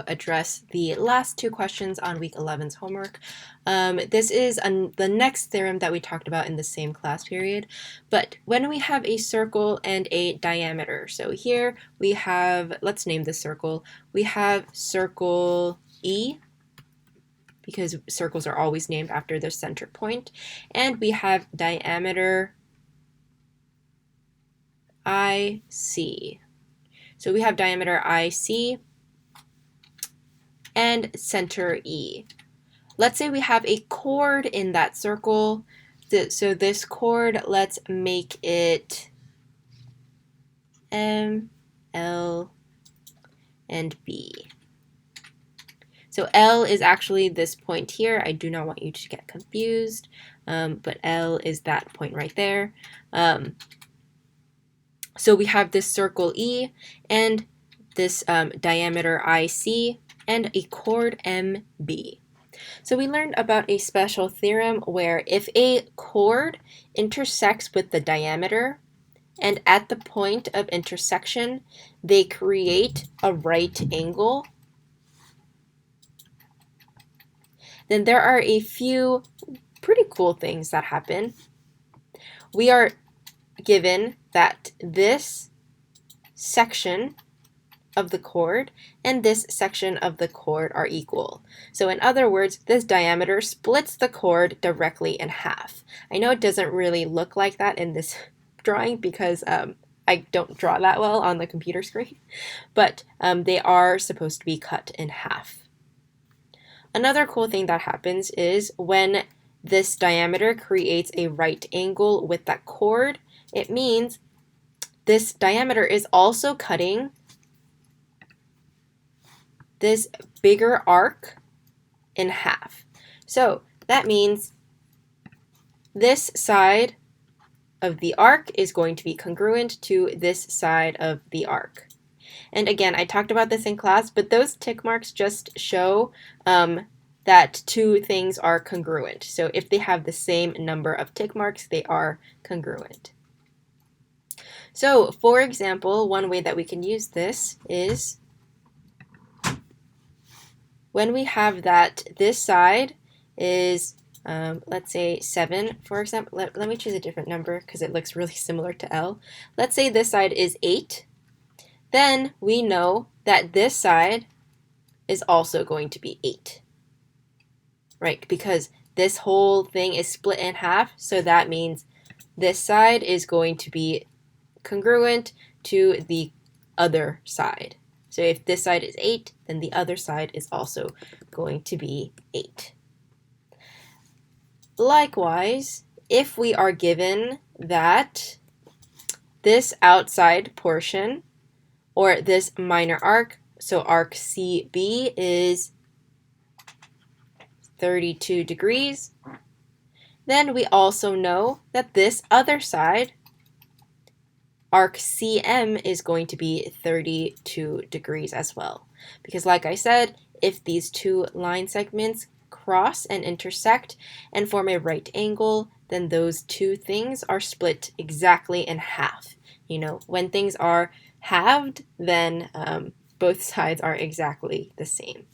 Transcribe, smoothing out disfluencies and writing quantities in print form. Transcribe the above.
address the last two questions on week 11's homework. This is the next theorem that we talked about in the same class period, but when we have a circle and a diameter, so here we have, let's name this circle, we have circle E, because circles are always named after their center point, and we have diameter IC. So we have diameter IC and center E. Let's say we have a chord in that circle. So this chord, let's make it M, L, and B. So L is actually this point here. I do not want you to get confused, but L is that point right there. So we have this circle E and this diameter IC and a chord MB. So we learned about a special theorem where if a chord intersects with the diameter and at the point of intersection they create a right angle, then there are a few pretty cool things that happen. We are given that this section of the chord and this section of the chord are equal. So in other words, this diameter splits the chord directly in half. I know it doesn't really look like that in this drawing because I don't draw that well on the computer screen, but they are supposed to be cut in half. Another cool thing that happens is when this diameter creates a right angle with that chord, it means this diameter is also cutting this bigger arc in half. So that means this side of the arc is going to be congruent to this side of the arc. And again, I talked about this in class, but those tick marks just show that two things are congruent. So if they have the same number of tick marks, they are congruent. So for example, one way that we can use this is when we have that this side is, let's say 7, for example. Let me choose a different number because it looks really similar to L. Let's say this side is 8. Then we know that this side is also going to be 8. Right, because this whole thing is split in half, so that means this side is going to be congruent to the other side. So if this side is 8, then the other side is also going to be 8. Likewise, if we are given that this outside portion, or this minor arc, so arc CB is 32 degrees, then we also know that this other side, arc CM, is going to be 32 degrees as well. Because like I said, if these two line segments cross and intersect and form a right angle, then those two things are split exactly in half. You know, when things are halved, then both sides are exactly the same.